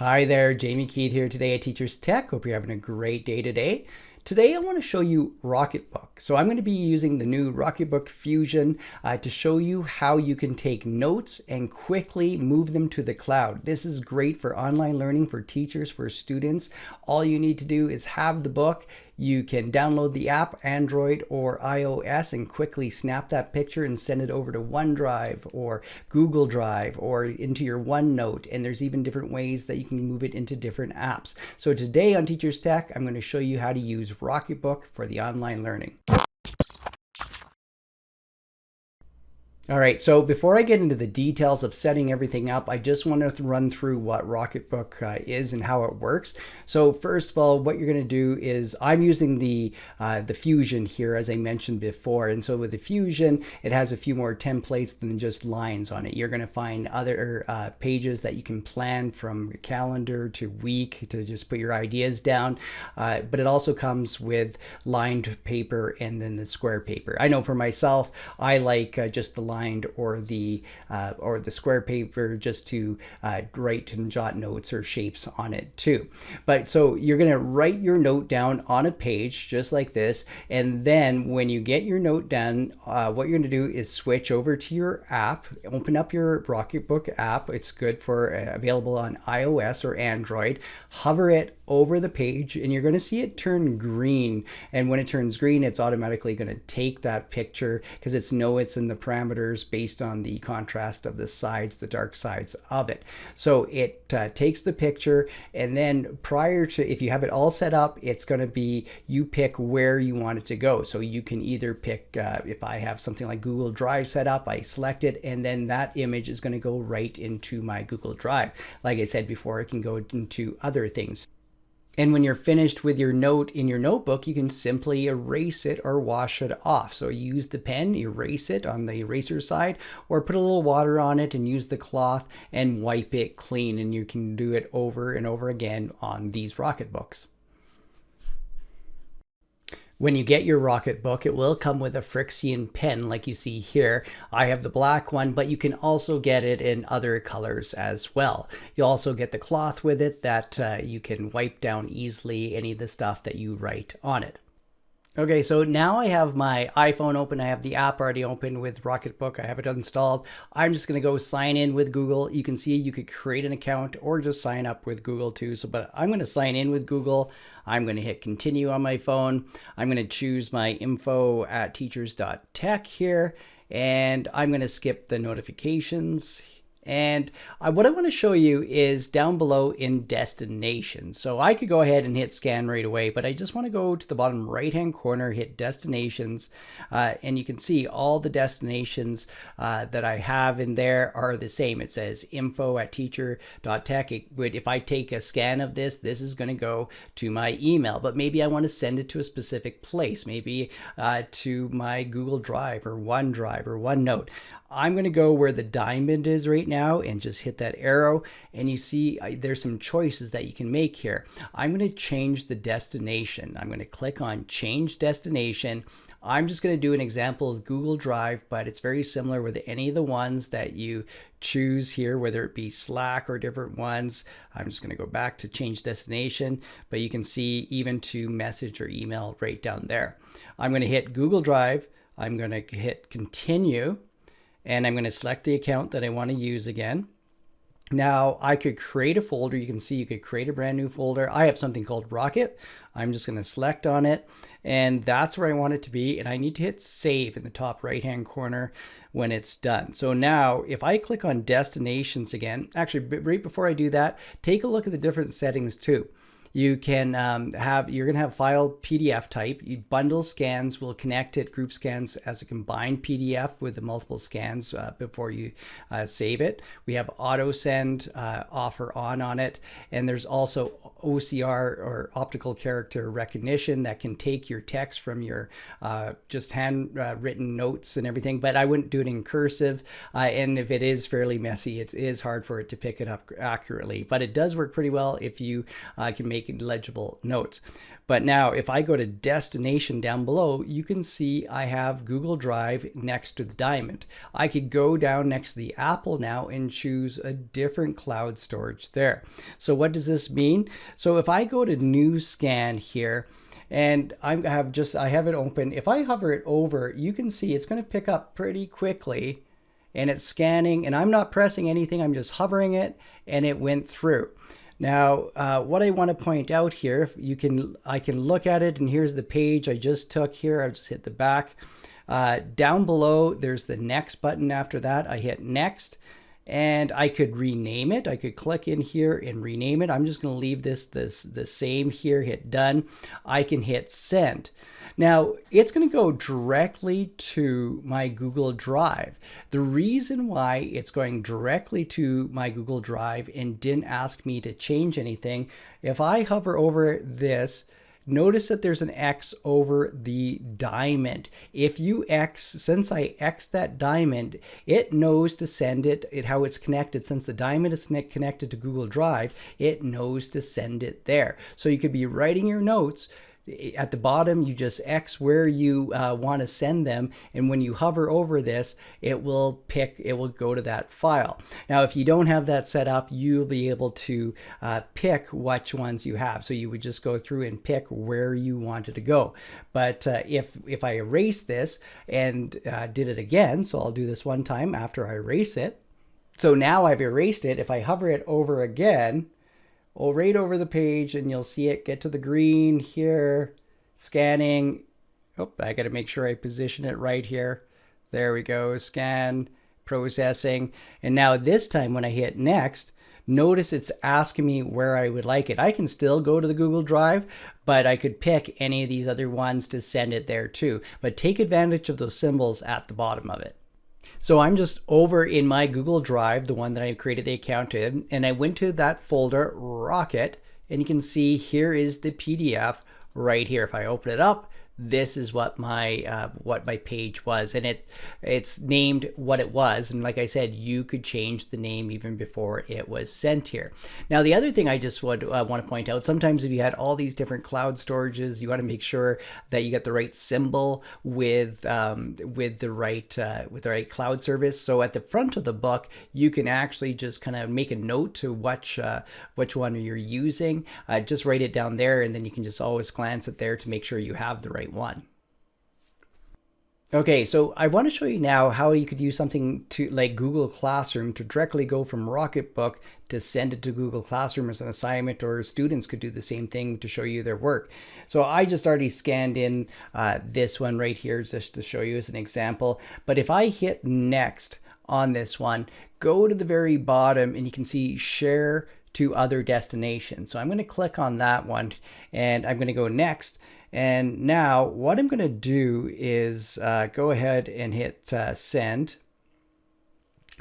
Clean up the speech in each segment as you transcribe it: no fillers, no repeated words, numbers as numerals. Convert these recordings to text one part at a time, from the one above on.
Hi there, Jamie Keat here today at Teachers Tech. Hope you're having a great day today. Today I want to show you RocketBook. So I'm going to be using the new RocketBook Fusion to show you how you can take notes and quickly move them to the cloud. This is great for online learning for teachers, for students. All you need to do is have the book. You can download the app, Android or iOS, and quickly snap that picture and send it over to OneDrive or Google Drive or into your OneNote. And there's even different ways that you can move it into different apps. So today on Teachers Tech, I'm going to show you how to use RocketBook for the online learning. All right, so before I get into the details of setting everything up, I just want to run through what RocketBook is and how it works. So first of all, what you're going to do is I'm using the Fusion here, as I mentioned before. And so with the Fusion, it has a few more templates than just lines on it. You're going to find other pages that you can plan from your calendar to week to just put your ideas down. But it also comes with lined paper and then the square paper. I know for myself, I like just the lined or the square paper just to write and jot notes or shapes on it too. But so you're going to write your note down on a page just like this, and then when you get your note done, what you're going to do is switch over to your app, open up your RocketBook app. It's good for available on iOS or Android. Hover it over the page and you're going to see it turn green, and when it turns green, it's automatically going to take that picture because it's in the parameters based on the contrast of the sides, the dark sides of it. So it takes the picture, and then prior to, if you have it all set up, it's going to be you pick where you want it to go. So you can either pick, if I have something like Google Drive set up, I select it, and then that image is going to go right into my Google Drive. Like I said before, it can go into other things. And when you're finished with your note in your notebook, you can simply erase it or wash it off. So use the pen, erase it on the eraser side, or put a little water on it and use the cloth and wipe it clean. And you can do it over and over again on these RocketBooks. When you get your RocketBook, it will come with a Friction pen like you see here. I have the black one, but you can also get it in other colors as well. You also get the cloth with it that you can wipe down easily any of the stuff that you write on it. Okay, so now I have my iPhone open. I have the app already open with RocketBook. I have it installed. I'm just going to go sign in with Google. You can see you could create an account or just sign up with Google too. But I'm going to sign in with Google. I'm going to hit continue on my phone. I'm going to choose my info at teachers.tech here, and I'm going to skip the notifications. And what I want to show you is down below in destinations. So I could go ahead and hit scan right away, but I just want to go to the bottom right hand corner, hit destinations, and you can see all the destinations that I have in there are the same. It says info at teacher.tech. If I take a scan of this, this is going to go to my email, but maybe I want to send it to a specific place, maybe to my Google Drive or OneDrive or OneNote. I'm going to go where the diamond is right now and just hit that arrow, and you see there's some choices that you can make here. I'm going to change the destination. I'm going to click on change destination. I'm just going to do an example of Google Drive, but it's very similar with any of the ones that you choose here, whether it be Slack or different ones. I'm just going to go back to change destination, but you can see even to message or email right down there. I'm going to hit Google Drive. I'm going to hit continue. And I'm going to select the account that I want to use again. Now I could create a folder. You can see you could create a brand new folder. I have something called Rocket. I'm just going to select on it, and that's where I want it to be. And I need to hit save in the top right hand corner when it's done. So now if I click on destinations again, actually right before I do that, take a look at the different settings too. You can you're going to have file PDF type. Bundle scans will connect it, group scans as a combined PDF with the multiple scans before you save it. We have auto send off or on it. And there's also OCR or optical character recognition that can take your text from your just handwritten notes and everything, but I wouldn't do it in cursive. And if it is fairly messy, it is hard for it to pick it up accurately, but it does work pretty well if you can make make legible notes. But now if I go to destination down below, you can see I have Google Drive next to the diamond. I could go down next to the apple now and choose a different cloud storage there. So what does this mean? So if I go to new scan here, and I have it open. If I hover it over, you can see it's going to pick up pretty quickly, and it's scanning, and I'm not pressing anything. I'm just hovering it, and it went through. Now, what I want to point out here, I can look at it, and here's the page I just took here. I just hit the back. Down below, there's the next button after that. I hit next, and I could rename it. I could click in here and rename it. I'm just going to leave this the same here, hit done. I can hit send. Now, it's going to go directly to my Google Drive. The reason why it's going directly to my Google Drive and didn't ask me to change anything, if I hover over this, notice that there's an X over the diamond. If you since I X that diamond, it knows to send it how it's connected. Since the diamond is connected to Google Drive, it knows to send it there. So you could be writing your notes. At the bottom, you just X where you want to send them, and when you hover over this, it will go to that file. Now, if you don't have that set up, you'll be able to pick which ones you have. So you would just go through and pick where you wanted to go. But if I erase this and did it again, so I'll do this one time after I erase it. So now I've erased it. If I hover it over again, right over the page, and you'll see it get to the green here, scanning. Oh, I got to make sure I position it right here. There we go, scan, processing. And now this time when I hit next, notice it's asking me where I would like it. I can still go to the Google Drive, but I could pick any of these other ones to send it there too. But take advantage of those symbols at the bottom of it. So I'm just over in my Google Drive, the one that I created the account in, and I went to that folder, Rocket, and you can see here is the PDF right here. If I open it up, this is what my page was, and it's named what it was. And like I said, you could change the name even before it was sent here. Now, the other thing I just would want to point out, sometimes if you had all these different cloud storages, you want to make sure that you get the right symbol with the right cloud service. So at the front of the book, you can actually just kind of make a note to which one you're using. Just write it down there, and then you can just always glance at there to make sure you have the right one. Okay, so I want to show you now how you could use something like Google Classroom to directly go from RocketBook to send it to Google Classroom as an assignment, or students could do the same thing to show you their work. So I just already scanned in this one right here just to show you as an example. But if I hit next on this one, go to the very bottom and you can see share to other destinations. So I'm going to click on that one and I'm going to go next. And now what I'm going to do is go ahead and hit send.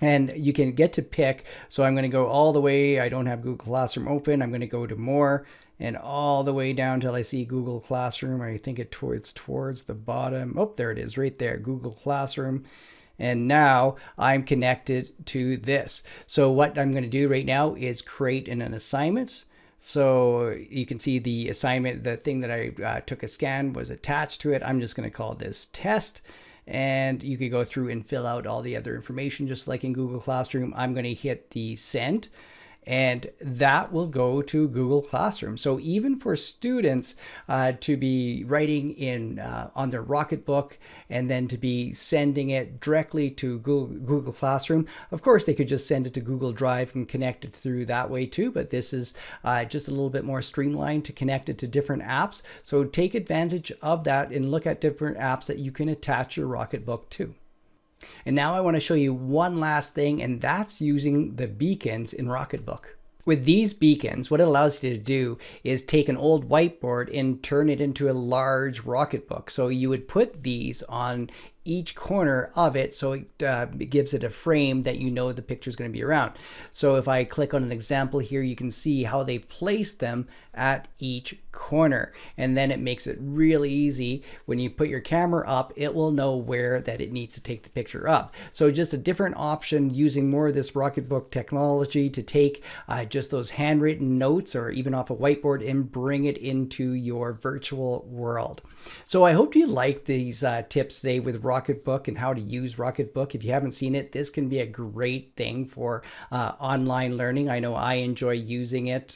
And you can get to pick. So I'm going to go all the way. I don't have Google Classroom open. I'm going to go to more and all the way down till I see Google Classroom. I think it's towards the bottom. Oh, there it is right there, Google Classroom. And now I'm connected to this. So what I'm going to do right now is create an assignment. So you can see the assignment, the thing that I took a scan was attached to it. I'm just going to call this test. And you could go through and fill out all the other information just like in Google Classroom. I'm going to hit the send. And that will go to Google Classroom. So even for students to be writing in on their RocketBook and then to be sending it directly to Google Classroom, of course they could just send it to Google Drive and connect it through that way too. But this is just a little bit more streamlined to connect it to different apps. So take advantage of that and look at different apps that you can attach your RocketBook to. And now I want to show you one last thing, and that's using the beacons in RocketBook. With these beacons, what it allows you to do is take an old whiteboard and turn it into a large RocketBook. So you would put these on each corner of it, so it gives it a frame that you know the picture is going to be around. So if I click on an example here, you can see how they've placed them at each corner, and then it makes it really easy. When you put your camera up, it will know where that it needs to take the picture up. So just a different option using more of this RocketBook technology to take just those handwritten notes or even off a whiteboard and bring it into your virtual world. So I hope you liked these tips today with RocketBook and how to use RocketBook. If you haven't seen it, this can be a great thing for online learning. I know I enjoy using it,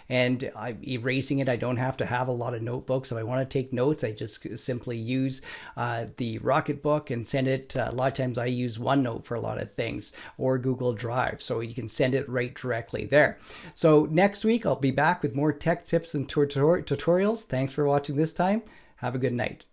and erasing it. I don't have to have a lot of notebooks. If I want to take notes, I just simply use the RocketBook and send it. A lot of times I use OneNote for a lot of things, or Google Drive, so you can send it right directly there. So next week I'll be back with more tech tips and tutorials. Thanks for watching this time. Have a good night.